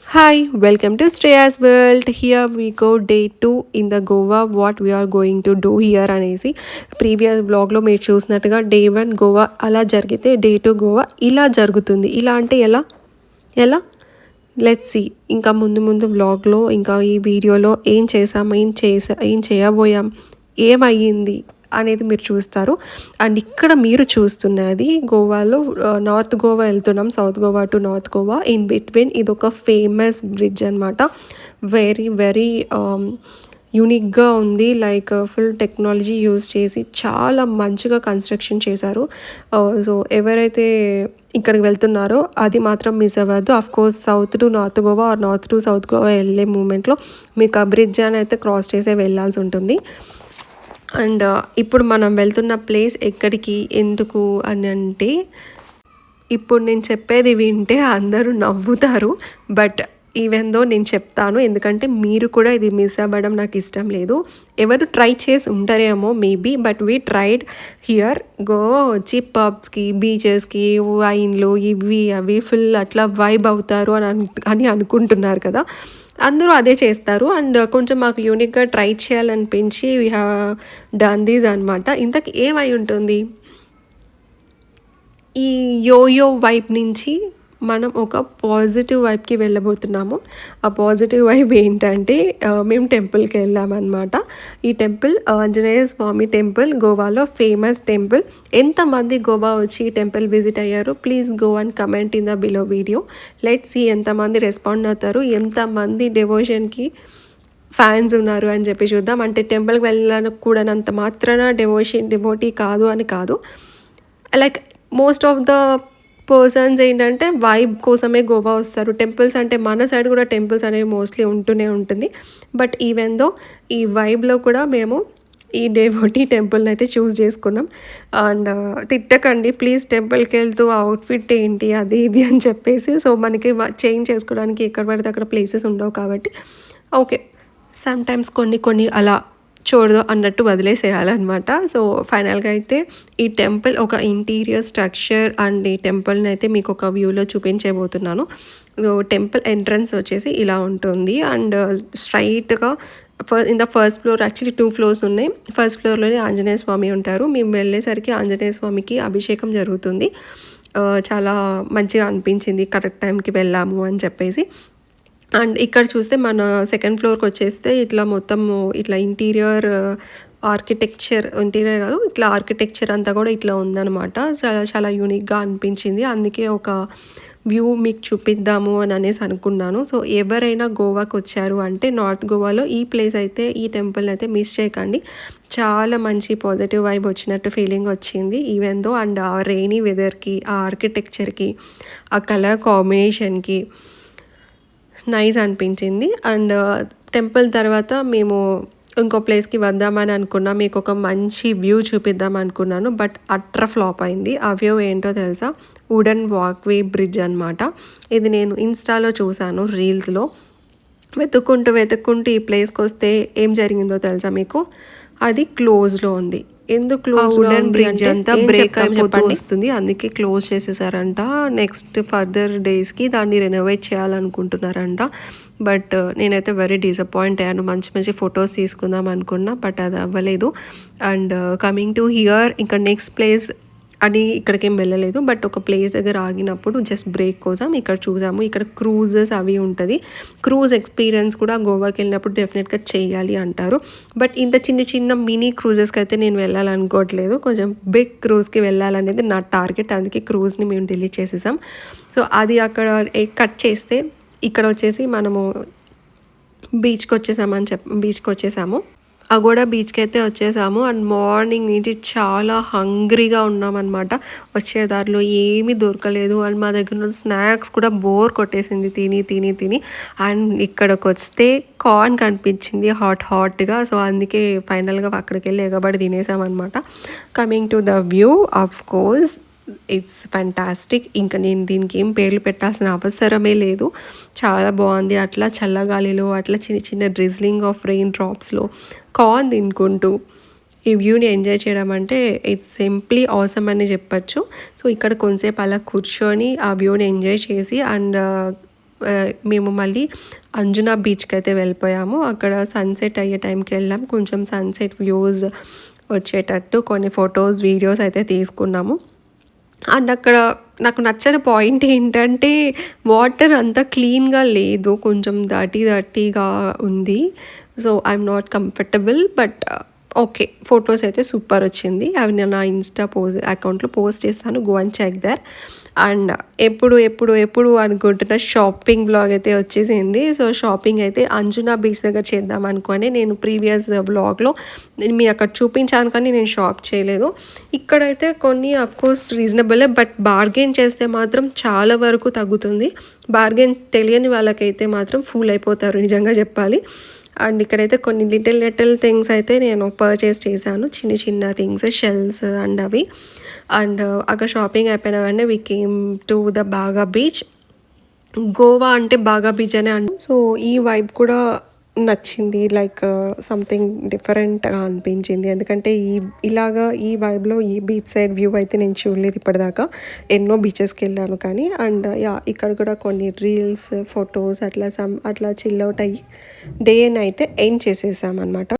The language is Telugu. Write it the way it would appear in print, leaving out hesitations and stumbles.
Hi, welcome to Shreya's World. Here we go day 2 in the Goa. What we are going to do here అనేసి ప్రీవియస్ బ్లాగ్లో మీరు చూసినట్టుగా డే 1 గోవా అలా జరిగితే డే 2 గోవా ఇలా జరుగుతుంది. ఇలా అంటే ఎలా లెట్స్ సీ. ఇంకా ముందు బ్లాగ్లో ఇంకా ఈ వీడియోలో ఏం చేయబోయాం, ఏమయ్యింది అనేది మీరు చూస్తారు. అండ్ ఇక్కడ మీరు చూస్తున్నది గోవాలో నార్త్ గోవా వెళ్తున్నాం, south Goa to north Goa. In between ఇది ఒక ఫేమస్ బ్రిడ్జ్ అనమాట. వెరీ యూనిక్గా ఉంది. లైక్ ఫుల్ టెక్నాలజీ యూజ్ చేసి చాలా మంచిగా కన్స్ట్రక్షన్ చేశారు. సో ఎవరైతే ఇక్కడికి వెళ్తున్నారో అది మాత్రం మిస్ అవ్వద్దు. Course south to north Goa or north to south Goa వెళ్ళే మూమెంట్లో మీకు ఆ బ్రిడ్జ్ అని అయితే క్రాస్ చేసే వెళ్ళాల్సి ఉంటుంది. అండ్ ఇప్పుడు మనం వెళ్తున్న ప్లేస్ ఎక్కడికి, ఎందుకు అని అంటే, ఇప్పుడు నేను చెప్పేది వింటే అందరూ నవ్వుతారు. బట్ ఈవెన్ దో నేను చెప్తాను, ఎందుకంటే మీరు కూడా ఇది మిస్ అవ్వడం నాకు ఇష్టం లేదు. ఎవరు ట్రై చేసి ఉంటారేమో maybe, but we tried here. Goa వచ్చి పబ్స్కి, బీచెస్కి, వైన్లు ఇవి అవి ఫుల్ అట్లా వైబ్ అవుతారు అని అనుకుంటున్నారు కదా. అందరూ అదే చేస్తారు. అండ్ కొంచెం మాకు యూనిక్గా ట్రై చేయాలనిపించి వీ హ్యావ్ డన్ దీస్ అనమాట. ఇంతకు ఏమై ఉంటుంది, ఈ యోయో వైబ్ నుంచి మనం ఒక పాజిటివ్ వైబ్కి వెళ్ళబోతున్నాము. ఆ పాజిటివ్ వైబ్ ఏంటంటే మేము టెంపుల్కి వెళ్ళామన్నమాట. ఈ టెంపుల్ ఆంజనేయ స్వామి టెంపుల్, గోవాలో ఫేమస్ టెంపుల్. ఎంతమంది గోవా వచ్చి ఈ టెంపుల్ విజిట్ అయ్యారు, please go and comment in the below video. Let's see ఎంతమంది రెస్పాండ్ అవుతారు, ఎంతమంది డెవోషన్కి ఫ్యాన్స్ ఉన్నారు అని చెప్పి చూద్దాం. అంటే టెంపుల్కి వెళ్ళకూడనంత మాత్రాన డివోటీ కాదు అని కాదు. Like most of the persons ఏంటంటే వైబ్ కోసమే గోవా వస్తారు. టెంపుల్స్ అంటే మన సైడ్ కూడా టెంపుల్స్ అనేవి మోస్ట్లీ ఉంటూనే ఉంటుంది. బట్ ఈవెన్ దో ఈ వైబ్లో కూడా మేము ఈ డెవోటీ టెంపుల్ని అయితే చూస్ చేసుకున్నాం. అండ్ తిట్టకండి ప్లీజ్, టెంపుల్కి వెళ్తూ అవుట్ఫిట్ ఏంటి అది ఇది అని చెప్పేసి. సో మనకి చేంజ్ చేసుకోవడానికి ఎక్కడ పడితే అక్కడ ప్లేసెస్ ఉండవు కాబట్టి ఓకే, సమ్ టైమ్స్ కొన్ని అలా చూడదు అన్నట్టు వదిలేసేయాలన్నమాట. సో ఫైనల్గా అయితే ఈ టెంపుల్ ఒక ఇంటీరియర్ స్ట్రక్చర్ అండ్ ఈ టెంపుల్ని అయితే మీకు ఒక వ్యూలో చూపించబోతున్నాను. సో టెంపుల్ ఎంట్రన్స్ వచ్చేసి ఇలా ఉంటుంది. అండ్ స్ట్రైట్గా in the first floor, actually 2 floors ఉన్నాయి. ఫస్ట్ ఫ్లోర్లోనే ఆంజనేయ స్వామి ఉంటారు. మేము వెళ్ళేసరికి ఆంజనేయ స్వామికి అభిషేకం జరుగుతుంది. చాలా మంచిగా అనిపించింది, కరెక్ట్ టైంకి వెళ్ళాము అని చెప్పేసి. అండ్ ఇక్కడ చూస్తే మన సెకండ్ ఫ్లోర్కి వచ్చేస్తే ఇట్లా మొత్తము ఇట్లా ఇంటీరియర్ కాదు, ఇట్లా ఆర్కిటెక్చర్ అంతా కూడా ఇట్లా ఉందన్నమాట. చాలా చాలా యూనిక్గా అనిపించింది. అందుకే ఒక వ్యూ మీకు చూపిద్దాము అని అనేసి అనుకున్నాను. సో ఎవరైనా గోవాకి వచ్చారు అంటే నార్త్ గోవాలో ఈ ప్లేస్ అయితే, ఈ టెంపుల్ని అయితే మిస్ చేయకండి. చాలా మంచి పాజిటివ్ వైబ్ వచ్చినట్టు ఫీలింగ్ వచ్చింది ఈవెన్ దో. అండ్ ఆ రెయినీ వెదర్కి, ఆ ఆర్కిటెక్చర్కి, ఆ కలర్ కాంబినేషన్కి నైస్ అనిపించింది. అండ్ టెంపుల్ తర్వాత మేము ఇంకో ప్లేస్కి వద్దామని అనుకున్నా, మీకు ఒక మంచి వ్యూ చూపిద్దాం అనుకున్నాను. బట్ అట్ర ఫ్లాప్ అయింది. ఆ వ్యూ ఏంటో తెలుసా, వుడెన్ వాక్వే బ్రిడ్జ్ అనమాట. ఇది నేను ఇన్స్టాలో చూశాను, రీల్స్లో. వెతుక్కుంటూ ఈ ప్లేస్కి వస్తే ఏం జరిగిందో తెలుసా మీకు, అది క్లోజ్లో ఉంది. ఎందుకు క్లోజ్ బ్రిడ్జ్ అంతా బ్రేక్ అయిపోతూ వస్తుంది, అందుకే క్లోజ్ చేసేసారంట. నెక్స్ట్ ఫర్దర్ డేస్కి దాన్ని రెనోవేట్ చేయాలనుకుంటున్నారంట. బట్ నేనైతే వెరీ డిసప్పాయింట్ అయ్యాను. మంచి ఫొటోస్ తీసుకుందాం అనుకున్నా, బట్ అది అవ్వలేదు. అండ్ కమింగ్ టు హియర్, ఇంకా నెక్స్ట్ ప్లేస్ అని ఇక్కడికేం వెళ్ళలేదు. బట్ ఒక ప్లేస్ దగ్గర ఆగినప్పుడు జస్ట్ బ్రేక్ కోసం ఇక్కడ చూసాము. ఇక్కడ క్రూజెస్ అవి ఉంటుంది. క్రూజ్ ఎక్స్పీరియన్స్ కూడా గోవాకి వెళ్ళినప్పుడు డెఫినెట్గా చేయాలి అంటారు. బట్ ఇంత చిన్న మినీ క్రూజెస్కి అయితే నేను వెళ్ళాలనుకోవట్లేదు. కొంచెం బిగ్ క్రూజ్కి వెళ్ళాలనేది నా టార్గెట్. అందుకే క్రూజ్ని మేము డిలీట్ చేసేసాం. సో అది అక్కడ కట్ చేస్తే ఇక్కడ వచ్చేసి మనము బీచ్కి వచ్చేసాము. అగోడా బీచ్కి అయితే వచ్చేసాము. అండ్ మార్నింగ్ నుంచి చాలా హంగ్రీగా ఉన్నామన్నమాట. వచ్చేదారిలో ఏమీ దొరకలేదు. అండ్ మా దగ్గర స్నాక్స్ కూడా బోర్ కొట్టేసింది తిని. అండ్ ఇక్కడికి వస్తే కార్న్ కనిపించింది హాట్గా. సో అందుకే ఫైనల్గా అక్కడికి వెళ్ళి ఎగబడి తినేసామన్నమాట. Coming to the view, of course it's fantastic. ఇంకా నేను దీనికి ఏం పేర్లు పెట్టాల్సిన అవసరమే లేదు. చాలా బాగుంది. అట్లా చల్లగాలిలో అట్లా చిన్న డ్రిజ్లింగ్ ఆఫ్ రెయిన్ డ్రాప్స్లో కార్న్ తినుకుంటూ ఈ వ్యూని ఎంజాయ్ చేయడం అంటే ఇట్స్ సింప్లీ ఆసమ్ అని చెప్పచ్చు. సో ఇక్కడ కొంతసేపు అలా కూర్చొని ఆ వ్యూని ఎంజాయ్ చేసి అండ్ మేము మళ్ళీ అంజునా బీచ్కి అయితే వెళ్ళిపోయాము. అక్కడ సన్సెట్ అయ్యే టైంకి వెళ్ళాం. కొంచెం సన్సెట్ వ్యూస్ వచ్చేటట్టు కొన్ని ఫొటోస్ వీడియోస్ అయితే తీసుకున్నాము. అండ్ అక్కడ నాకు నచ్చని పాయింట్ ఏంటంటే వాటర్ అంత క్లీన్గా లేదు, కొంచెం డర్టీగా ఉంది. So I'm not comfortable, but okay, photos అయితే సూపర్ వచ్చింది. అవి నేను నా ఇన్స్టా అకౌంట్లో పోస్ట్ చేస్తాను, go and check there. And ఎప్పుడు అనుకుంటున్న షాపింగ్ బ్లాగ్ అయితే వచ్చేసింది. సో షాపింగ్ అయితే అంజునా బీచ్ దగ్గర చేద్దాం అనుకోని నేను ప్రీవియస్ బ్లాగ్లో మీ అక్కడ చూపించాను, కానీ నేను షాప్ చేయలేదు. ఇక్కడైతే కొన్ని అఫ్కోర్స్ రీజనబులే, బట్ బార్గెన్ చేస్తే మాత్రం చాలా వరకు తగ్గుతుంది. బార్గెన్ తెలియని వాళ్ళకైతే మాత్రం ఫూల్ అయిపోతారు, నిజంగా చెప్పాలి. అండ్ ఇక్కడైతే కొన్ని లిటిల్ థింగ్స్ అయితే నేను పర్చేస్ చేశాను, చిన్న థింగ్స్, షెల్స్ అండ్ అవి. అండ్ అక్కడ షాపింగ్ అయిపోయిన వెంటనే వి కేమ్ టు ద బాగా బీచ్. గోవా అంటే బాగా బీచ్ అనే సో ఈ వైబ్ కూడా నచ్చింది, లైక్ సంథింగ్ డిఫరెంట్గా అనిపించింది. ఎందుకంటే ఇలాగా ఈ వైబ్లో ఈ బీచ్ సైడ్ వ్యూ అయితే నేను చూడలేదు ఇప్పటిదాకా. ఎన్నో బీచెస్కి వెళ్ళాను కానీ. అండ్ ఇక్కడ కూడా కొన్ని రీల్స్, ఫొటోస్ అట్లా చిల్ అవుట్ అయ్యి డేని అయితే ఎండ్ చేసేసాం అనమాట.